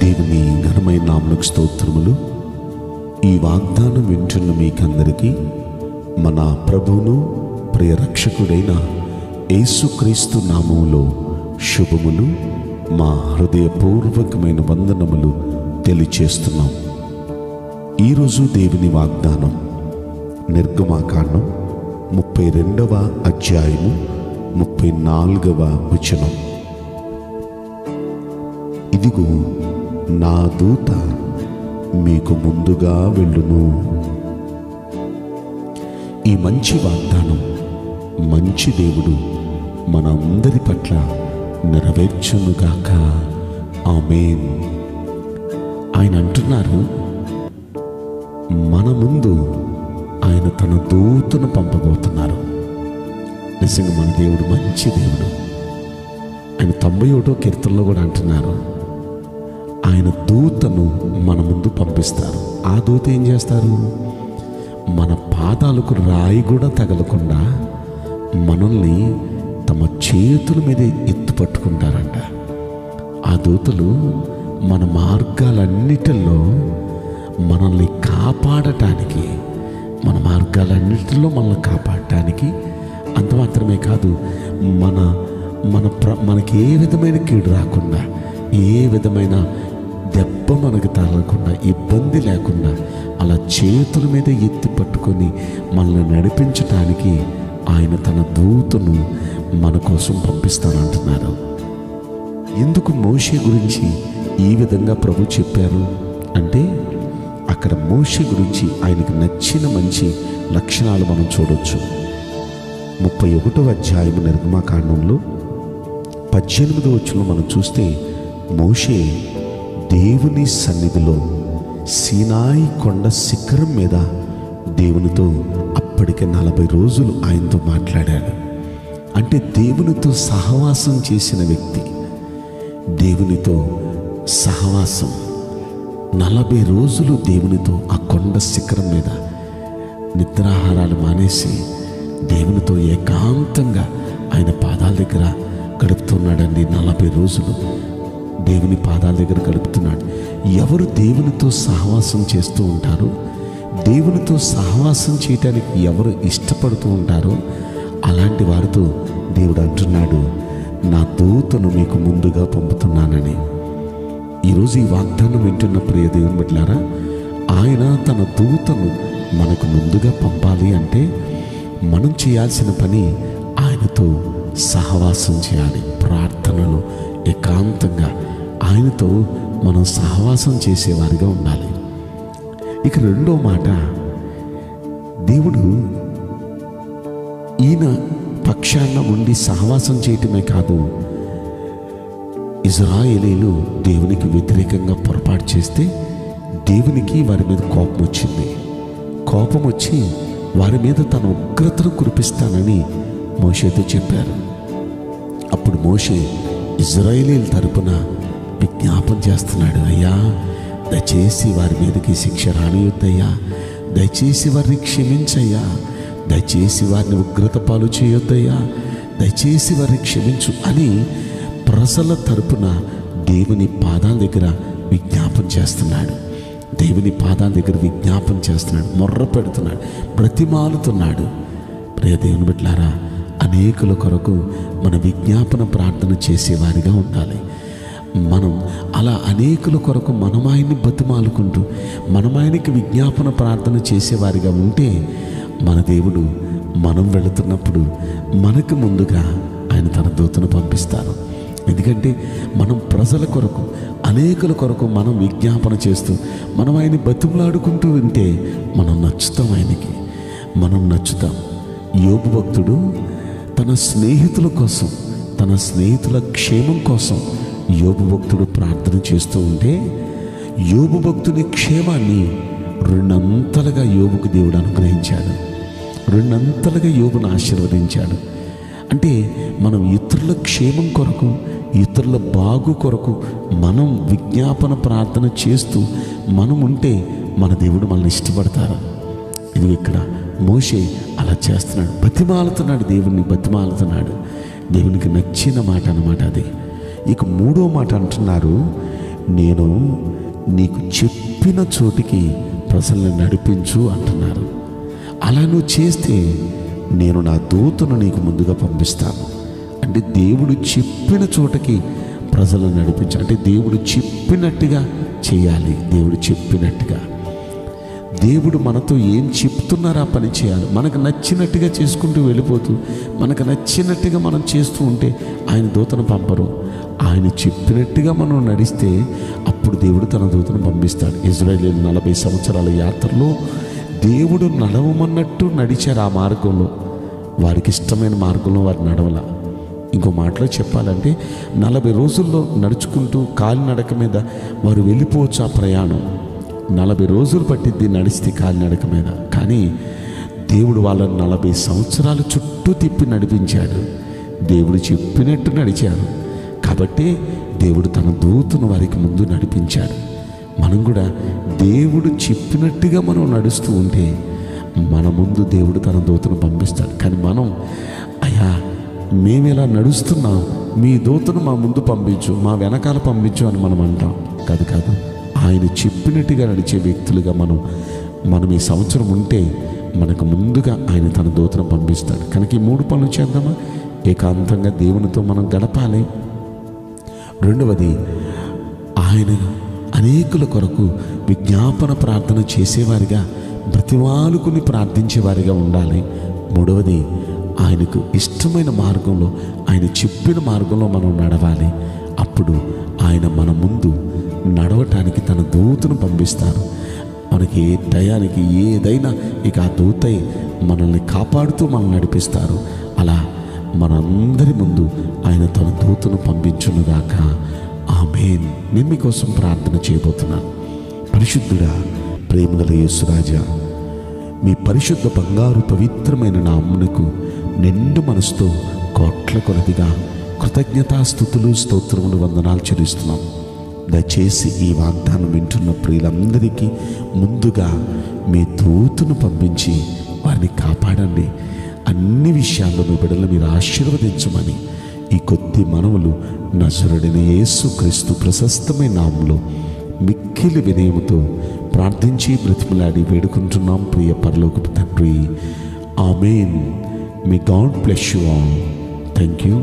దేవుని ఘనమైన నామమునకు స్తోత్రములు. ఈ వాగ్దానం వింటున్న మీకందరికీ మన ప్రభువును ప్రియ రక్షకుడైన యేసుక్రీస్తు నామములో శుభములు, మా హృదయపూర్వకమైన వందనములు తెలియచేస్తున్నాం. ఈరోజు దేవుని వాగ్దానం నిర్గమాకాండం 32వ అధ్యాయము 34వ వచనం. ఇదిగో నా దూత మీకు ముందుగా వెళ్ళును. ఈ మంచి వాగ్దానం మంచి దేవుడు మనందరి పట్ల నెరవేర్చునుగాక. ఆమేన్. ఆయన అంటున్నారు, మన ముందు ఆయన తన దూతను పంపబోతున్నారు. నిజంగా మన దేవుడు మంచి దేవుడు. ఆయన 91వ కీర్తనలో కూడా అంటున్నారు, ఆయన దూతను మన ముందు పంపిస్తారు. ఆ దూత ఏం చేస్తారు? మన పాదాలకు రాయి కూడా తగలకుండా మనల్ని తమ చేతుల మీద ఎత్తు పట్టుకుంటారంట. ఆ దూతలు మన మార్గాలన్నిటిలో మనల్ని కాపాడటానికి, మన మార్గాలన్నిటిలో మనల్ని కాపాడటానికి, అంత మాత్రమే కాదు, మనకి ఏ విధమైన కీడు రాకుండా, ఏ విధమైన దెబ్బ మనకు తగలకుండా, ఇబ్బంది లేకుండా అలా చేతుల మీద ఎత్తి పట్టుకొని మనల్ని నడిపించటానికి ఆయన తన దూతను మన కోసం పంపిస్తానంటున్నారు. ఎందుకు మోషే గురించి ఈ విధంగా ప్రభు చెప్పారు అంటే, అక్కడ మోషే గురించి ఆయనకు నచ్చిన మంచి లక్షణాలు మనం చూడవచ్చు. 31వ అధ్యాయము నిర్గమాకాండంలో 18వ వచనంలో మనం చూస్తే, మోషే దేవుని సన్నిధిలో సీనాయి కొండ శిఖరం మీద దేవునితో అప్పటికే 40 రోజులు ఆయనతో మాట్లాడాడు. అంటే దేవునితో సహవాసం చేసిన వ్యక్తి, దేవునితో సహవాసం 40 రోజులు దేవునితో ఆ కొండ శిఖరం మీద నిద్రాహారాలు మానేసి దేవునితో ఏకాంతంగా ఆయన పాదాల దగ్గర గడుపుతున్నాడండి. 40 రోజులు దేవుని పాదాల దగ్గర గడుపుతున్నాడు. ఎవరు దేవునితో సహవాసం చేస్తూ ఉంటారో, దేవునితో సహవాసం చేయటానికి ఎవరు ఇష్టపడుతూ ఉంటారో అలాంటి వారితో దేవుడు అంటున్నాడు, నా దూతను మీకు ముందుగా పంపుతున్నానని. ఈరోజు ఈ వాగ్దానం వింటున్న ప్రియ దేవుని బిడ్డలారా, ఆయన తన దూతను మనకు ముందుగా పంపాలి అంటే మనం చేయాల్సిన పని ఆయనతో సహవాసం చేయాలి. ప్రార్థనలో ఏకాంతంగా ఆయనతో మనం సహవాసం చేసేవారిగా ఉండాలి. ఇక రెండో మాట, దేవుడు ఈయన పక్షాన ఉండి సహవాసం చేయటమే కాదు, ఇజ్రాయేలీలు దేవునికి వ్యతిరేకంగా పొరపాటు చేస్తే దేవునికి వారి మీద కోపం వచ్చింది. కోపం వచ్చి వారి మీద తన ఉగ్రతను కురిపిస్తానని మోషేతో చెప్పారు. అప్పుడు మోషే ఇజ్రాయేలీల తరపున విజ్ఞాపన చేస్తున్నాడు, అయ్యా దయచేసి వారి మీదకి శిక్ష రానియొద్దయ్యా, దయచేసి వారిని క్షమించయ్యా, దయచేసి వారిని ఉగ్రత పాలు చేయొద్దయ్యా, దయచేసి వారిని క్షమించు అని ప్రజల తరపున దేవుని పాదాల దగ్గర విజ్ఞాపన చేస్తున్నాడు. దేవుని పాదాల దగ్గర విజ్ఞాపన చేస్తున్నాడు, మొర్ర పెడుతున్నాడు, బ్రతిమాలుతున్నాడు. ప్రియ దేవుని బిడ్డలారా, అనేకుల కొరకు మన విజ్ఞాపన ప్రార్థన చేసేవారిగా ఉండాలి. మనం అలా అనేకుల కొరకు మనం ఆయన్ని బతిమాలుకుంటూ మనం ఆయనకి విజ్ఞాపన ప్రార్థన చేసేవారిగా ఉంటే మన దేవుడు మనం వెళుతున్నప్పుడు మనకు ముందుగా ఆయన తన దూతను పంపిస్తారు. ఎందుకంటే మనం ప్రజల కొరకు, అనేకుల కొరకు మనం విజ్ఞాపన చేస్తూ మనం ఆయన్ని బతిమలాడుకుంటూ ఉంటే మనం నచ్చుతాం, ఆయనకి మనం నచ్చుతాం. యోబు భక్తుడు తన స్నేహితుల కోసం, తన స్నేహితుల క్షేమం కోసం యోబు భక్తుడు ప్రార్థన చేస్తూ ఉంటే యోబు భక్తుని క్షేమాన్ని 2 అంతలుగా యోబుకు దేవుడు అనుగ్రహించాడు. 2 అంతలుగా యోబును ఆశీర్వదించాడు. అంటే మనం ఇతరుల క్షేమం కొరకు, ఇతరుల బాగు కొరకు మనం విజ్ఞాపన ప్రార్థన చేస్తూ మనం ఉంటే మన దేవుడు మనల్ని ఇష్టపడతారు. ఇది ఇక్కడ మోషే అలా చేస్తున్నాడు, బతిమాలుతున్నాడు, దేవుణ్ణి బతిమాలుతున్నాడు. దేవునికి నచ్చిన మాట అన్నమాట అది. ఇక 3వ మాట అంటున్నారు, నేను నీకు చెప్పిన చోటికి ప్రజల్ని నడిపించు అంటున్నారు. అలా నువ్వు చేస్తే నేను నా దూతను నీకు ముందుగా పంపిస్తాను. అంటే దేవుడు చెప్పిన చోటకి ప్రజలను నడిపించు, అంటే దేవుడు చెప్పినట్టుగా చేయాలి. దేవుడు చెప్పినట్టుగా, దేవుడు మనతో ఏం చెప్తున్నారో ఆ పని చేయాలి. మనకు నచ్చినట్టుగా చేసుకుంటూ వెళ్ళిపోతూ మనకు నచ్చినట్టుగా మనం చేస్తూ ఉంటే ఆయన దూతను పంపరు. ఆయన చెప్పినట్టుగా మనం నడిస్తే అప్పుడు దేవుడు తన దూతను పంపిస్తాడు. ఇజ్రాయేలీయులు 40 సంవత్సరాల యాత్రలో దేవుడు నడవమన్నట్టు నడిచారు. ఆ మార్గంలో, వారికి ఇష్టమైన మార్గంలో వారు నడవల. ఇంకో మాటలో చెప్పాలంటే 40 రోజుల్లో నడుచుకుంటూ కాలినడక మీద వారు వెళ్ళిపోవచ్చు. ఆ ప్రయాణం 40 రోజులు పట్టిద్ది నడిస్తే కాలినడక మీద. కానీ దేవుడు వాళ్ళని 40 సంవత్సరాలు చుట్టూ తిప్పి నడిపించాడు. దేవుడు చెప్పినట్టు నడిచారు కాబట్టి దేవుడు తన దూతను వారికి ముందు నడిపించాడు. మనం కూడా దేవుడు చెప్పినట్టుగా మనం నడుస్తూ ఉంటే మన ముందు దేవుడు తన దూతను పంపిస్తాడు. కానీ మనం అయ్యా మేము ఇలా నడుస్తున్నాం, మీ దూతను మా ముందు పంపించు, మా వెనకాల పంపించు అని మనం అంటాం. కాదు, ఆయన చెప్పినట్టుగా నడిచే వ్యక్తులుగా మనం ఈ సంవత్సరం ఉంటే మనకు ముందుగా ఆయన తన దూతను పంపిస్తాడు. కనుక ఈ 3 పనులు చేద్దామా? ఏకాంతంగా దేవునితో మనం గడపాలి. రెండవది, ఆయన అనేకుల కొరకు విజ్ఞాపన ప్రార్థన చేసేవారిగా, బ్రతిమాలుకుని ప్రార్థించేవారిగా ఉండాలి. మూడవది, ఆయనకు ఇష్టమైన మార్గంలో, ఆయన చెప్పిన మార్గంలో మనం నడవాలి. అప్పుడు ఆయన మన ముందు నడవటానికి తన దూతను పంపిస్తారు. మనకి ఏ టయానికి ఏదైనా ఇక ఆ దూతై మనల్ని కాపాడుతూ మనల్ని నడిపిస్తారు. అలా మనందరి ముందు ఆయన తన దూతను పంపించునుగాక. ఆమేన్. నేను మీకోసం ప్రార్థన చేయబోతున్నాను. పరిశుద్ధుడా, ప్రేమగల యేసురాజా, మీ పరిశుద్ధ బంగారు పవిత్రమైన నామమునకు నిండు మనసుతో కోట్ల కొలదిగా కృతజ్ఞతాస్తుతులు, స్తోత్రములు, వందనాలు చెల్లిస్తున్నాం. దయచేసి ఈ వాగ్దానం వింటున్న ప్రియులందరికీ ముందుగా మీ దూతను పంపించి వారిని కాపాడండి. అన్ని విషయాల్లో మీ బిడ్డలను మీరు ఆశీర్వదించమని ఈ కొద్ది మనవులు నజరుడైన యేసుక్రీస్తు ప్రశస్తమైన నామములో మిక్కిలి వినయముతో ప్రార్థించి బ్రతిమలాడి వేడుకుంటున్నాం ప్రియ పరలోకపు తండ్రి. ఆమేన్. May God bless you all. Thank you.